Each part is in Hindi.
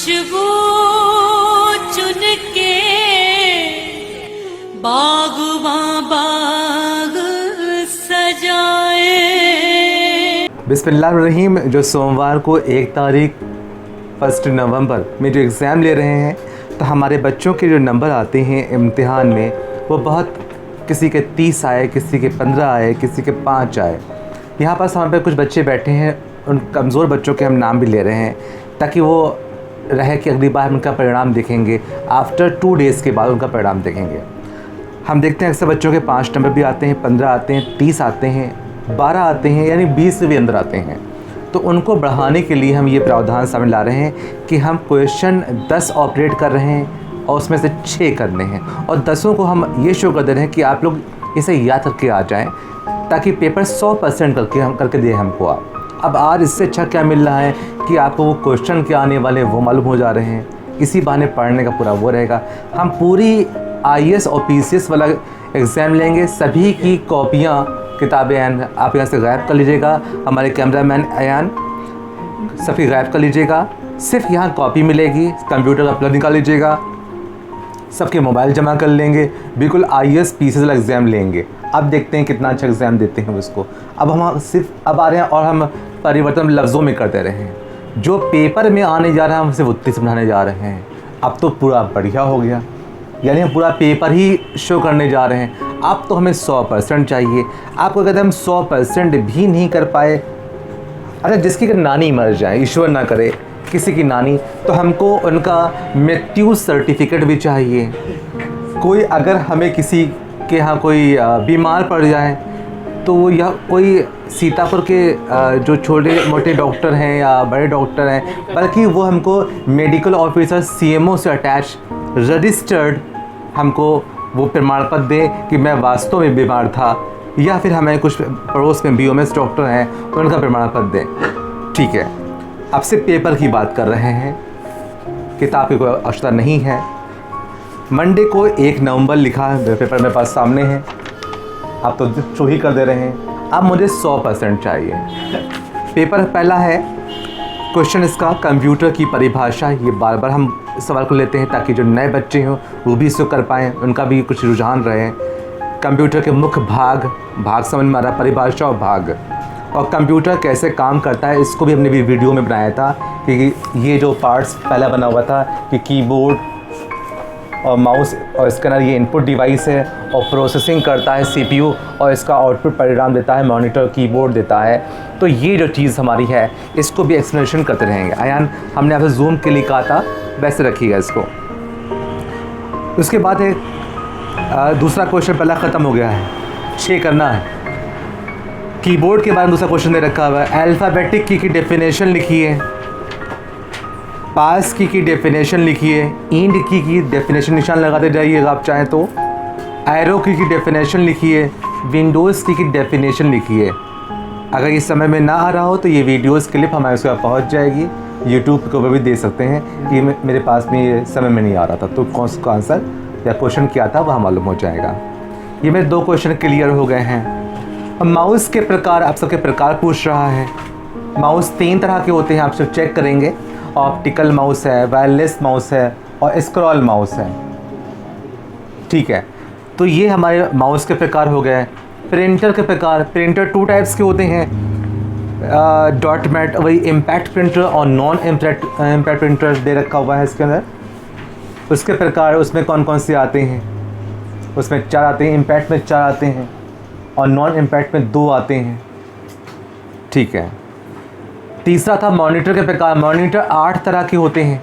खुशबू चुन के बागबां बाग सजाए। बिस्मिल्लाहिर्रहमानिर्रहीम। जो सोमवार को 1 तारीख 1 नवंबर में जो एग्ज़ाम ले रहे हैं, तो हमारे बच्चों के जो नंबर आते हैं इम्तिहान में, वो बहुत, किसी के 30 आए, किसी के 15 आए, किसी के 5 आए। यहाँ पास हमारे पे कुछ बच्चे बैठे हैं, उन कमज़ोर बच्चों के हम नाम भी ले रहे हैं ताकि वो रहे कि अगली बार हम उनका परिणाम देखेंगे, आफ्टर 2 डेज़ के बाद उनका परिणाम देखेंगे। हम देखते हैं अक्सर बच्चों के 5 नंबर भी आते हैं, 15 आते हैं, 30 आते हैं, 12 आते हैं, यानी 20 से भी अंदर आते हैं। तो उनको बढ़ाने के लिए हम ये प्रावधान सामने ला रहे हैं कि हम क्वेश्चन 10 ऑपरेट कर रहे हैं और उसमें से 6 करने हैं, और 10 को हम ये शो कर दे रहे हैं कि आप लोग इसे याद करके आ जाएं, ताकि पेपर 100% करके दें हमको आप। अब आज इससे अच्छा क्या मिल रहा है कि आपको वो क्वेश्चन क्या आने वाले वो मालूम हो जा रहे हैं, इसी बहाने पढ़ने का पूरा वो रहेगा। हम पूरी IAS और PCS वाला एग्ज़ाम लेंगे, सभी की कॉपियाँ किताबें आप यहाँ से गायब कर लीजिएगा, हमारे कैमरामैन अयान सभी गायब कर लीजिएगा, सिर्फ यहाँ कॉपी मिलेगी, कंप्यूटर का प्लग निकाल लीजिएगा, सबके मोबाइल जमा कर लेंगे, बिल्कुल IAS PCS वाला एग्ज़ाम लेंगे। अब देखते हैं कितना अच्छा एग्ज़ाम देते हैं उसको। अब हम सिर्फ अब आ रहे हैं और हम परिवर्तन लफ्ज़ों में करते रहे हैं, जो पेपर में आने जा रहा है हम सिर्फ उतनी समझाने जा रहे हैं। अब तो पूरा बढ़िया हो गया, यानी हम पूरा पेपर ही शो करने जा रहे हैं। अब तो हमें 100% चाहिए। आपको अगर हम 100% भी नहीं कर पाए, अरे जिसकी अगर नानी मर जाए, ईश्वर ना करे किसी की नानी, तो हमको उनका मृत्यु सर्टिफिकेट भी चाहिए। कोई अगर हमें किसी के यहाँ कोई बीमार पड़ जाए, तो या कोई सीतापुर के जो छोटे मोटे डॉक्टर हैं या बड़े डॉक्टर हैं, बल्कि वो हमको मेडिकल ऑफिसर CMO से अटैच रजिस्टर्ड हमको वो प्रमाण पत्र दें कि मैं वास्तव में बीमार था, या फिर हमें कुछ पड़ोस में BOMS डॉक्टर हैं तो उनका प्रमाण पत्र दें। ठीक है, अब से पेपर की बात कर रहे हैं, किताब की कोई आवश्यकता नहीं है। मंडे को 1 नवंबर लिखा है, पेपर मेरे पास सामने है, आप तो शो ही कर दे रहे हैं। अब मुझे 100% चाहिए। पेपर पहला है, क्वेश्चन इसका कंप्यूटर की परिभाषा। ये बार बार हम सवाल को लेते हैं ताकि जो नए बच्चे हों वो भी इसको कर पाएँ, उनका भी कुछ रुझान रहे। कंप्यूटर के मुख्य भाग समझ में आ रहा, परिभाषा और भाग, और कंप्यूटर कैसे काम करता है इसको भी हमने भी वीडियो में बनाया था कि ये जो पार्ट्स पहला बना हुआ था कि कीबोर्ड और माउस और इसके अंदर ये इनपुट डिवाइस है, और प्रोसेसिंग करता है CPU, और इसका आउटपुट परिणाम देता है मॉनिटर, कीबोर्ड देता है। तो ये जो चीज़ हमारी है इसको भी एक्सप्लेनेशन करते रहेंगे। अयान, हमने आपसे जूम के लिए कहा था, वैसे रखिएगा इसको। उसके बाद है दूसरा क्वेश्चन, पहला ख़त्म हो गया है, 6 करना है। कीबोर्ड के बारे में दूसरा क्वेश्चन दे रखा हुआ है, अल्फ़ाबेटिक की डेफिनेशन लिखिए, पास की डेफिनेशन लिखिए, इंड की डेफिनेशन निशान लगाते जाइएगा आप चाहें तो, एरो की डेफिनेशन लिखिए, विंडोज़ की डेफिनेशन लिखिए। अगर इस समय में ना आ रहा हो तो ये वीडियोस क्लिप हमारे उसके पास पहुँच जाएगी, यूट्यूब को भी दे सकते हैं कि मेरे पास में ये समय में नहीं आ रहा था, तो कौन सा आंसर या क्वेश्चन क्या था वह मालूम हो जाएगा। ये मेरे 2 क्वेश्चन क्लियर हो गए हैं। अब माउस के प्रकार, आप सबके प्रकार पूछ रहा है। माउस 3 तरह के होते हैं, आप सब चेक करेंगे। ऑप्टिकल माउस है, वायरलेस माउस है, और स्क्रॉल माउस है। ठीक है, तो ये हमारे माउस के प्रकार हो गए। प्रिंटर के प्रकार, प्रिंटर 2 टाइप्स के होते हैं, डॉट मैट, वही इम्पैक्ट प्रिंटर और नॉन इम्पैक्ट प्रिंटर दे रखा हुआ है इसके अंदर। उसके प्रकार उसमें कौन कौन से आते हैं, उसमें 4 आते हैं, इम्पैक्ट में 4 आते हैं और नॉन इम्पैक्ट में 2 आते हैं। ठीक है, तीसरा था मॉनिटर के प्रकार। मॉनिटर 8 तरह के होते हैं।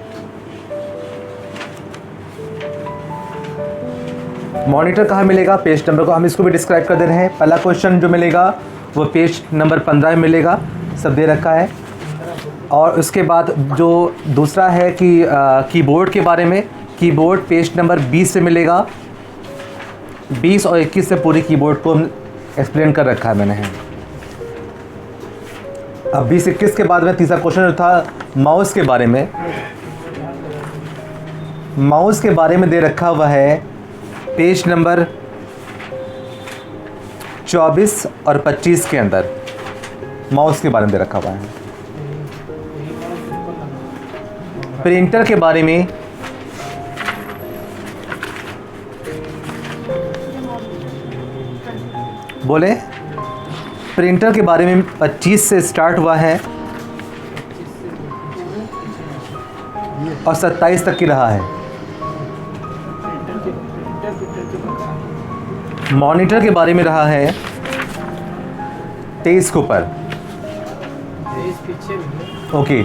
मॉनिटर कहाँ मिलेगा, पेज नंबर को हम इसको भी डिस्क्राइब कर दे रहे हैं। पहला क्वेश्चन जो मिलेगा वो पेज नंबर 15 में मिलेगा, सब दे रखा है। और उसके बाद जो दूसरा है कि कीबोर्ड के बारे में, कीबोर्ड पेज नंबर 20 से मिलेगा। 20 और 21 से पूरी कीबोर्ड को एक्सप्लेन कर रखा है मैंने। अब 20-21 के बाद में तीसरा क्वेश्चन था माउस के बारे में। माउस के बारे में दे रखा हुआ है पेज नंबर 24 और 25 के अंदर माउस के बारे में दे रखा हुआ है। प्रिंटर के बारे में बोले, प्रिंटर के बारे में 25 से स्टार्ट हुआ है और 27 तक की रहा है। मॉनिटर के बारे में रहा है 23 के ऊपर। ओके,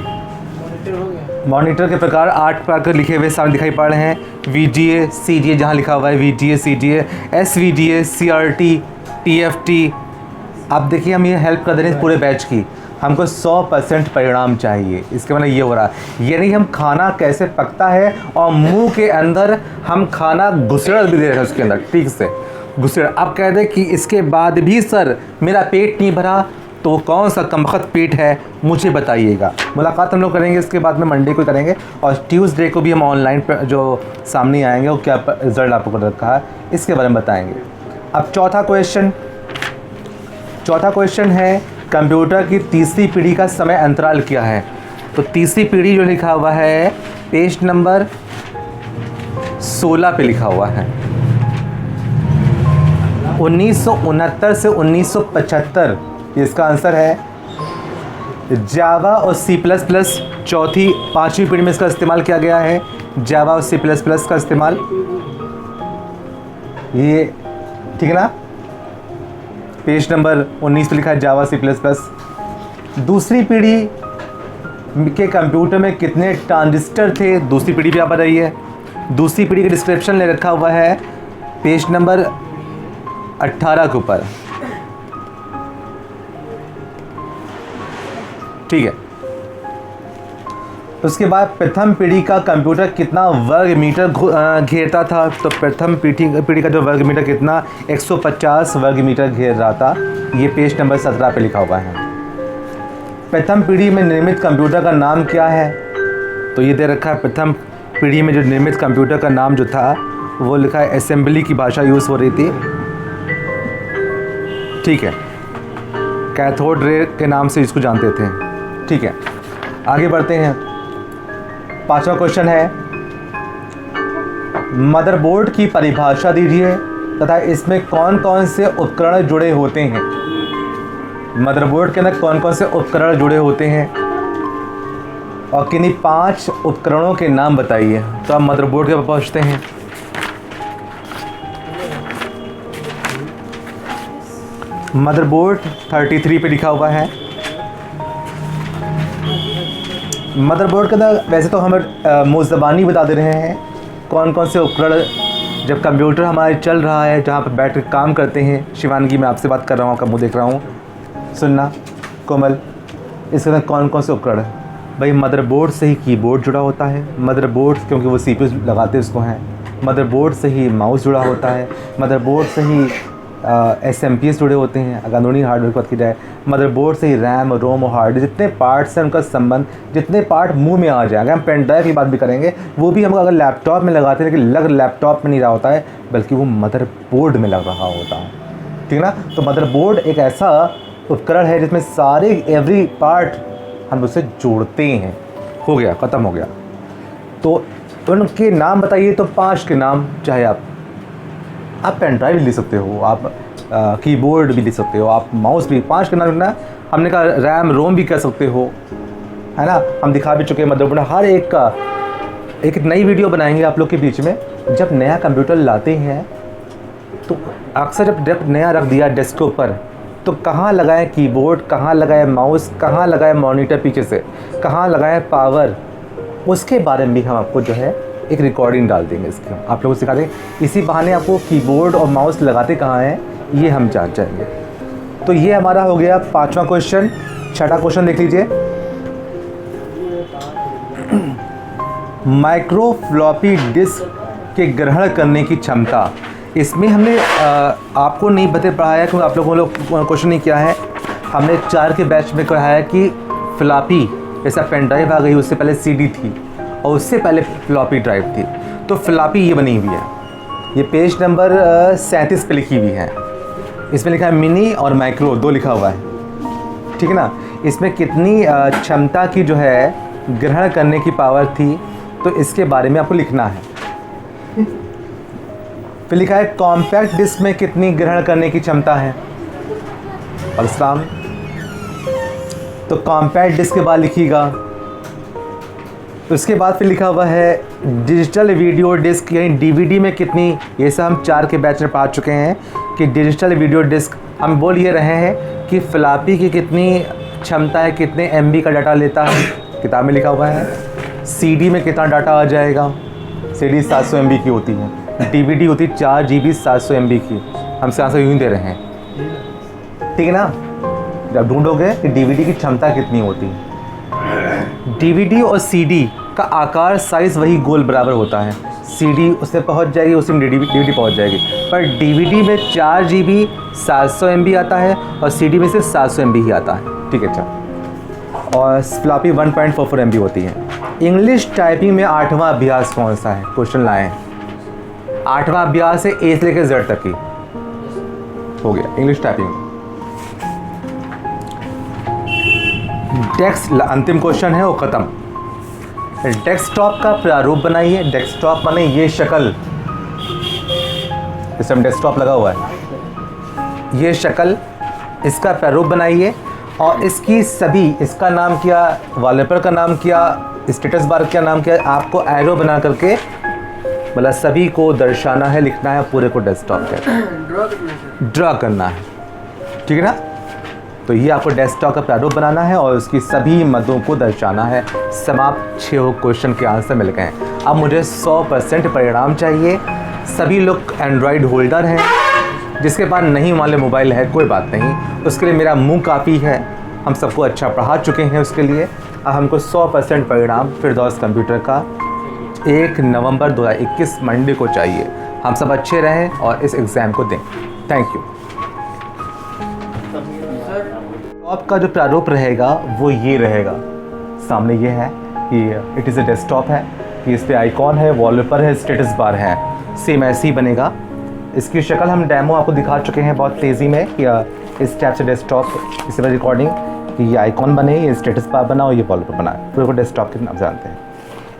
मॉनिटर के प्रकार 8 प्रकार लिखे हुए सामने दिखाई पड़ रहे हैं। VGA, CGA जहाँ लिखा हुआ है VGA, CGA, SVGA, CRT, TFT। आप देखिए हम ये हेल्प कर दे रहे हैं पूरे बैच की। हमको 100% परिणाम चाहिए। इसके मतलब ये हो रहा है, यानी हम खाना कैसे पकता है और मुंह के अंदर हम खाना घुसड़ भी दे रहे हैं उसके अंदर, ठीक से घुसड़। आप कह दें कि इसके बाद भी सर मेरा पेट नहीं भरा, तो कौन सा कमबख्त पेट है मुझे बताइएगा। मुलाकात हम लोग करेंगे इसके बाद में, मंडे को करेंगे और ट्यूसडे को भी हम ऑनलाइन पर जो सामने आएंगे वो क्या रिज़ल्ट आपको रखा है इसके बारे में बताएंगे। अब चौथा क्वेश्चन है कंप्यूटर की तीसरी पीढ़ी का समय अंतराल क्या है। तो तीसरी पीढ़ी जो लिखा हुआ है पेज नंबर 16 पे लिखा हुआ है। 1969 से 1975 इसका आंसर है। जावा और C++ चौथी पांचवी पीढ़ी में इसका इस्तेमाल किया गया है। जावा और C++ का इस्तेमाल, ये ठीक है ना, पेज नंबर 19 पे लिखा है जावा C++। दूसरी पीढ़ी के कंप्यूटर में कितने ट्रांजिस्टर थे, दूसरी पीढ़ी भी यहाँ पर रही है। दूसरी पीढ़ी का डिस्क्रिप्शन ले रखा हुआ है पेज नंबर 18 के ऊपर, ठीक है। उसके बाद प्रथम पीढ़ी का कंप्यूटर कितना वर्ग मीटर घेरता था। तो प्रथम पीढ़ी का जो वर्ग मीटर कितना 150 वर्ग मीटर घेर रहा था। ये पेज नंबर 17 पे लिखा हुआ है। प्रथम पीढ़ी में निर्मित कंप्यूटर का नाम क्या है। तो ये दे रखा है प्रथम पीढ़ी में जो निर्मित कंप्यूटर का नाम जो था वो लिखा है, असेंबली की भाषा यूज़ हो रही थी, ठीक है। कैथोड रे के नाम से इसको जानते थे, ठीक है। आगे बढ़ते हैं। पांचवा क्वेश्चन है मदरबोर्ड की परिभाषा दीजिए तथा इसमें कौन कौन से उपकरण जुड़े होते हैं। मदरबोर्ड के अंदर कौन कौन से उपकरण जुड़े होते हैं और किन्हीं 5 उपकरणों के नाम बताइए। तो आप मदरबोर्ड के पास पहुंचते हैं। मदरबोर्ड 33 पे लिखा हुआ है। मदरबोर्ड के अंदर वैसे तो हम मुज़बानी बता दे रहे हैं कौन कौन से उपकरण जब कंप्यूटर हमारे चल रहा है, जहाँ पर बैठ कर काम करते हैं। शिवानगी मैं आपसे बात कर रहा हूँ, आपका मुँह देख रहा हूँ, सुनना कोमल, इसके अंदर कौन कौन से उपकरण है। भाई मदरबोर्ड से ही कीबोर्ड जुड़ा होता है। मदरबोर्ड क्योंकि वो CPU लगाते उसको हैं। मदरबोर्ड से ही माउस जुड़ा होता है। मदरबोर्ड से ही SMPS जुड़े होते हैं अगर अंदरूनी हार्डवेयर की बात की जाए। मदरबोर्ड से ही रैम, रोम और हार्ड जितने पार्ट्स हैं उनका संबंध, जितने पार्ट मुंह में आ जाएंगे। हम पेन ड्राइव की बात भी करेंगे, वो भी हम अगर लैपटॉप में लगाते हैं, लेकिन लग लैपटॉप में नहीं रहा होता है बल्कि वो मदरबोर्ड में लग रहा होता है, ठीक है ना। तो मदरबोर्ड एक ऐसा उपकरण है जिसमें सारे एवरी पार्ट हम उससे जोड़ते हैं। हो गया, ख़त्म हो गया। तो उनके नाम बताइए। तो 5 के नाम, चाहे आप पेन ड्राइव भी ले सकते हो, आप कीबोर्ड भी ले सकते हो, आप माउस भी, 5 के नाम लिखना। हमने कहा रैम रोम भी कह सकते हो, है ना। हम दिखा भी चुके हैं मदरबोर्ड। हर एक का एक नई वीडियो बनाएंगे आप लोग के बीच में। जब नया कंप्यूटर लाते हैं तो अक्सर जब नया रख दिया डेस्कटॉप पर, तो कहाँ लगाएं कीबोर्ड, कहाँ लगाएं माउस, कहाँ लगाएं मॉनिटर पीछे से, कहाँ लगाएं पावर, उसके बारे में भी हम आपको जो है एक रिकॉर्डिंग डाल देंगे। इसके आप लोगों को सिखा देंगे। इसी बहाने आपको कीबोर्ड और माउस लगाते कहाँ हैं ये हम जान जाएंगे। तो ये हमारा हो गया 5वां क्वेश्चन। 6ठा क्वेश्चन देख लीजिए। माइक्रो फ्लॉपी डिस्क के ग्रहण करने की क्षमता। इसमें हमने आपको नहीं पढ़ाया क्योंकि आप लोगों ने क्वेश्चन नहीं किया है। हमने 4 के बैच में पढ़ाया कि फ्लॉपी जैसा पेन ड्राइव आ गई, उससे पहले CD थी और उससे पहले फ्लॉपी ड्राइव थी। तो फ्लॉपी ये बनी हुई है, ये पेज नंबर 37 पे लिखी हुई है। इसमें लिखा है मिनी और माइक्रो 2 लिखा हुआ है, ठीक है ना। इसमें कितनी क्षमता की जो है ग्रहण करने की पावर थी, तो इसके बारे में आपको लिखना है। फिर लिखा है कॉम्पैक्ट डिस्क में कितनी ग्रहण करने की क्षमता है। अलसलाम। तो कॉम्पैक्ट डिस्क के बाद लिखिएगा। उसके बाद फिर लिखा हुआ है डिजिटल वीडियो डिस्क यानी डीवीडी में कितनी। ये सब हम 4 के बैच में पा चुके हैं कि डिजिटल वीडियो डिस्क हम बोल ये रहे हैं कि फ्लॉपी की कितनी क्षमता है, कितने एमबी का डाटा लेता है, किताब में लिखा हुआ है। सीडी में कितना डाटा आ जाएगा। सीडी 700 एमबी की होती है, डीवीडी होती है 4 GB 700 एमबी की। हम से आंसर यूँ दे रहे हैं, ठीक है ना। जब ढूंढोगे कि डीवीडी की क्षमता कितनी होती है। डीवीडी और सीडी का आकार साइज़ वही गोल बराबर होता है। सीडी उससे पहुंच जाएगी, उसी में डीवीडी पहुंच जाएगी, पर डीवीडी में 4 GB 700 MB आता है और सीडी में सिर्फ 700 MB ही आता है, ठीक है। अच्छा, और फ्लॉपी 1.44 MB होती है। इंग्लिश टाइपिंग में 8वां अभ्यास कौन सा है, क्वेश्चन लाए हैं। 8वां अभ्यास है ए से लेकर जेड तक की, हो गया इंग्लिश टाइपिंग। टेक्स्ट अंतिम क्वेश्चन है वो ख़त्म। डेस्कटॉप का प्रारूप बनाइए। डेस्कटॉप माने ये शक्ल, इस टाइम डेस्कटॉप लगा हुआ है, ये शक्ल, इसका प्रारूप बनाइए और इसकी सभी, इसका नाम क्या, वॉलपेपर का नाम क्या, स्टेटस बार का नाम क्या, आपको एरो बना करके मतलब सभी को दर्शाना है, लिखना है पूरे को डेस्कटॉप पे ड्रॉ करना है, ठीक है ना। तो ये आपको डेस्कटॉप का प्रारूप बनाना है और उसकी सभी मदों को दर्शाना है। समाप्त 6 क्वेश्चन के आंसर मिल गए हैं। अब मुझे 100% परिणाम चाहिए। सभी लोग एंड्रॉयड होल्डर हैं, जिसके पास नहीं वाले मोबाइल है कोई बात नहीं, उसके लिए मेरा मुंह काफ़ी है। हम सबको अच्छा पढ़ा चुके हैं उसके लिए। अब हमको 100% परिणाम फिरदौस कंप्यूटर का 1 नवंबर 2021 मंडे को चाहिए। हम सब अच्छे रहें और इस एग्ज़ाम को दें। Thank you. आपका जो प्रारूप रहेगा वो ये रहेगा, सामने ये है कि इट इज़ अ डेस्कटॉप है, कि इस पर आइकॉन है, वॉलपेपर है, स्टेटस बार है, सेम ऐसे ही बनेगा। इसकी शक्ल हम डेमो आपको दिखा चुके हैं बहुत तेज़ी में कि इस टाइप से डेस्कटॉप, इस पर रिकॉर्डिंग कि ये आइकॉन बने, ये स्टेटस बार बना और ये वॉलपेपर बना, पूरे को डेस्कटॉप के नाम जानते हैं।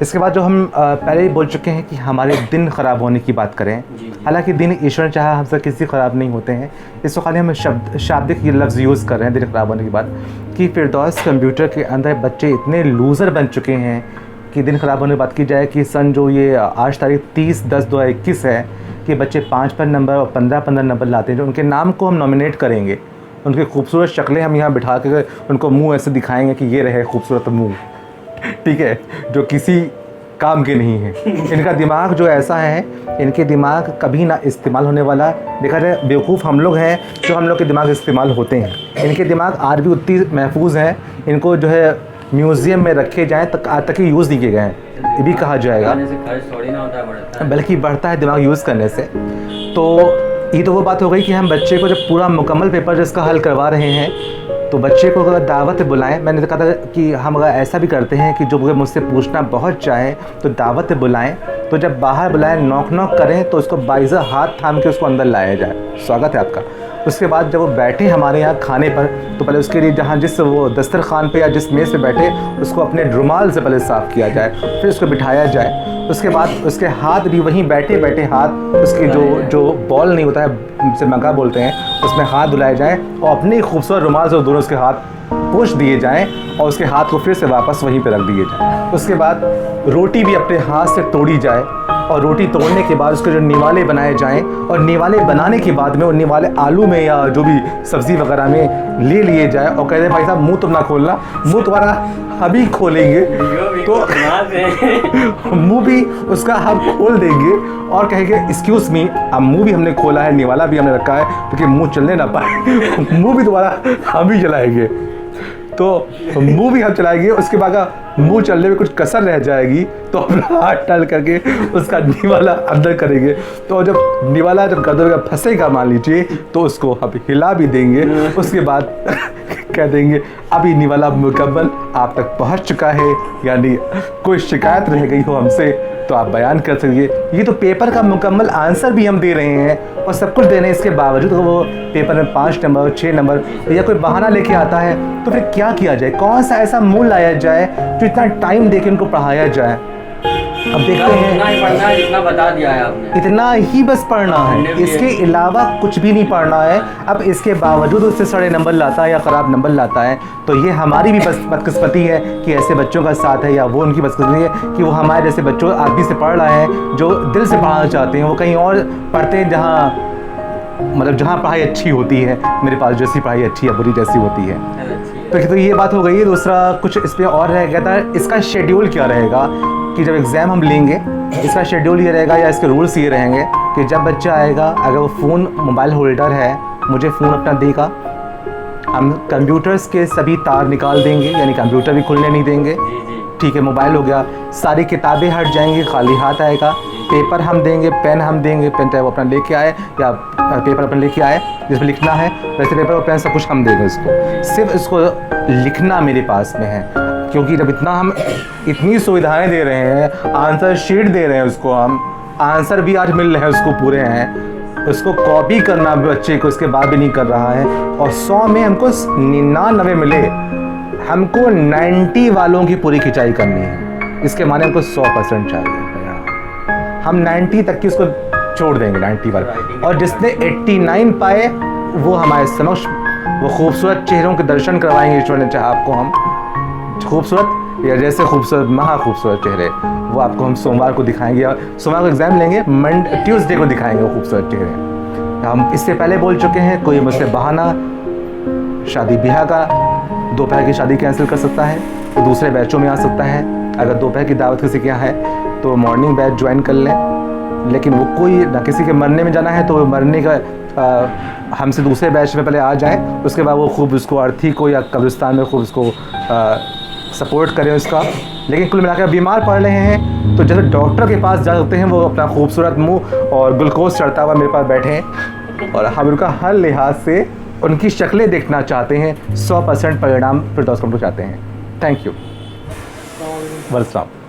इसके बाद जो हम पहले ही बोल चुके हैं कि हमारे दिन ख़राब होने की बात करें, हालांकि दिन ईश्वर चाहे हमसे किसी ख़राब नहीं होते हैं। इसको खाली हम शाब्दिक ये लफ्ज़ यूज़ कर रहे हैं दिन ख़राब होने की बात, कि फिरदौस कंप्यूटर के अंदर बच्चे इतने लूज़र बन चुके हैं कि दिन ख़राब होने की बात की जाए कि सन जो ये आज तारीख 30/10/2021 है कि बच्चे 5 नंबर और 15 नंबर लाते हैं। जो उनके नाम को हम नॉमिनेट करेंगे, उनकी खूबसूरत शक्लें हम यहाँ बिठा कर उनको मुँह ऐसे दिखाएँगे कि ये रहे खूबसूरत मुँह, ठीक है, जो किसी काम के नहीं है। इनका दिमाग जो ऐसा है, इनके दिमाग कभी ना इस्तेमाल होने वाला। देखा जाए बेवकूफ़ हम लोग हैं जो हम लोग के दिमाग इस्तेमाल होते हैं। इनके दिमाग आज भी उतनी महफूज हैं, इनको जो है म्यूज़ियम में रखे जाएँ तक आज तक ही यूज़ नहीं किए गए हैं, ये भी कहा जाएगा, बल्कि बढ़ता है दिमाग यूज़ करने से। तो ये तो वो बात हो गई कि हम बच्चे को जब पूरा मुकम्मल पेपर जिसका हल करवा रहे हैं तो बच्चे को अगर दावत बुलाएं, मैंने कहा था कि हम अगर ऐसा भी करते हैं कि जो मुझसे पूछना बहुत चाहे तो दावत बुलाएं, तो जब बाहर बुलाएं नॉक करें तो उसको बाइज़ा हाथ थाम के उसको अंदर लाया जाए, स्वागत है आपका। उसके बाद जब वो बैठे हमारे यहाँ खाने पर तो पहले उसके लिए जहाँ जिस वो दस्तरखान पे या जिस मेज़ पे बैठे उसको अपने रुमाल से पहले साफ़ किया जाए, फिर उसको बिठाया जाए। उसके बाद उसके हाथ भी वहीं बैठे बैठे हाथ उसके जो बॉल नहीं होता है जिसे मगा बोलते हैं उसमें हाथ धुलाए जाएँ और अपने खूबसूरत रुमाल से दोनों उसके हाथ पोंछ दिए जाएँ और उसके हाथ को फिर से वापस वहीं पर रख दिए जाए। उसके बाद रोटी भी अपने हाथ से तोड़ी जाए और रोटी तोड़ने के बाद उसके जो निवाले बनाए जाएं और निवाले बनाने के बाद में वो निवाले आलू में या जो भी सब्ज़ी वगैरह में ले लिए जाए और कहते हैं भाई साहब मुंह तुम ना खोलना, मुंह तुम्हारा हम ही खोलेंगे, तो मुंह भी उसका हम खोल देंगे और कहेंगे एक्सक्यूज़ मी, अब मुंह भी हमने खोला है, निवाला भी हमने रखा है क्योंकि मुँह चलने ना पाए, मुँह भी तुम्हारा हम ही चलाएँगे। तो मुंह भी हम चलाएंगे, उसके बाद मुंह चलने में कुछ कसर रह जाएगी तो अपना हाथ डाल करके उसका निवाला अंदर करेंगे। तो जब निवाला जब गर्दन में फंसेगा मान लीजिए तो उसको हम हिला भी देंगे। उसके बाद कह देंगे अब ये निवाला मुकम्मल आप तक पहुंच चुका है, यानी कोई शिकायत रह गई हो हमसे तो आप बयान कर सकिए। ये तो पेपर का मुकम्मल आंसर भी हम दे रहे हैं और सब कुछ दे रहे हैं, इसके बावजूद तो वो पेपर में 5 नंबर 6 नंबर या कोई बहाना लेके आता है, तो फिर क्या किया जाए? कौन सा ऐसा मूल लाया जाए जो इतना टाइम दे के उनको पढ़ाया जाए? अब देखते हैं, इतना ही पढ़ना है जितना बता दिया है आपने, इतना ही बस पढ़ना है, इसके अलावा कुछ भी नहीं पढ़ना है। अब इसके बावजूद उससे सड़े नंबर लाता है या ख़राब नंबर लाता है, तो ये हमारी भी बस बदकिस्मती है कि ऐसे बच्चों का साथ है, या वो उनकी बदकिस्मती है कि वो हमारे जैसे बच्चों आदमी से पढ़ रहा है जो दिल से पढ़ाना चाहते हैं, वो कहीं और पढ़ते हैं जहाँ मतलब जहाँ पढ़ाई अच्छी होती है। मेरे पास जैसी पढ़ाई अच्छी है बुरी जैसी होती है। तो ये बात हो गई। दूसरा कुछ इस पर और रह गया था, इसका शेड्यूल क्या रहेगा कि जब एग्ज़ाम हम लेंगे इसका शेड्यूल ये रहेगा या इसके रूल्स ये रहेंगे कि जब बच्चा आएगा अगर वो फ़ोन मोबाइल होल्डर है मुझे फ़ोन अपना देगा, हम कंप्यूटर्स के सभी तार निकाल देंगे, यानी कंप्यूटर भी खुलने नहीं देंगे, ठीक है। मोबाइल हो गया, सारी किताबें हट जाएंगी, खाली हाथ आएगा। पेपर हम देंगे, पेन हम देंगे, पेन चाहे वो अपना लेके आए या पेपर अपना लेके आए जिसमें लिखना है, वैसे पेपर और पेन सब कुछ हम देंगे उसको। सिर्फ इसको लिखना मेरे पास में है, क्योंकि जब हम इतनी सुविधाएं दे रहे हैं, आंसर शीट दे रहे हैं उसको, हम आंसर भी आज मिल रहे हैं उसको पूरे हैं, उसको कॉपी करना बच्चे को इसके बाद भी नहीं कर रहा है, और 100 में हमको 99 मिले, हमको 90 वालों की पूरी खिंचाई करनी है। इसके माने हमको 100% चाहिए, हम 90 तक की उसको छोड़ देंगे 90 वाला, और जिसने 89 पाए वो हमारे समक्ष वो खूबसूरत चेहरों के दर्शन करवाएंगे ईश्वर ने चाहा आपको। हम खूबसूरत या जैसे खूबसूरत महा खूबसूरत चेहरे वो आपको हम सोमवार को दिखाएंगे, और सोमवार को एग्ज़ाम लेंगे, ट्यूसडे को दिखाएंगे वो खूबसूरत चेहरे। हम इससे पहले बोल चुके हैं, कोई मुझसे बहाना शादी ब्याह का दोपहर की शादी कैंसिल कर सकता है तो दूसरे बैचों में आ सकता है। अगर दोपहर की दावत किसी के यहाँ है तो मॉर्निंग बैच ज्वाइन कर लें, लेकिन वो कोई ना किसी के मरने में जाना है तो मरने का हमसे दूसरे बैच में पहले आ जाए, उसके बाद वो खूब उसको अर्थी को या कब्रिस्तान में खूब उसको सपोर्ट करें उसका। लेकिन कुल मिलाकर बीमार पड़ रहे हैं तो जैसे डॉक्टर के पास जा सकते हैं, वो अपना खूबसूरत मुंह और ग्लूकोज चढ़ता हुआ मेरे पास बैठे हैं और हम उनका हर लिहाज से उनकी शक्लें देखना चाहते हैं, 100% परिणाम फिरदौस को चाहते हैं। Thank you. वेलकम।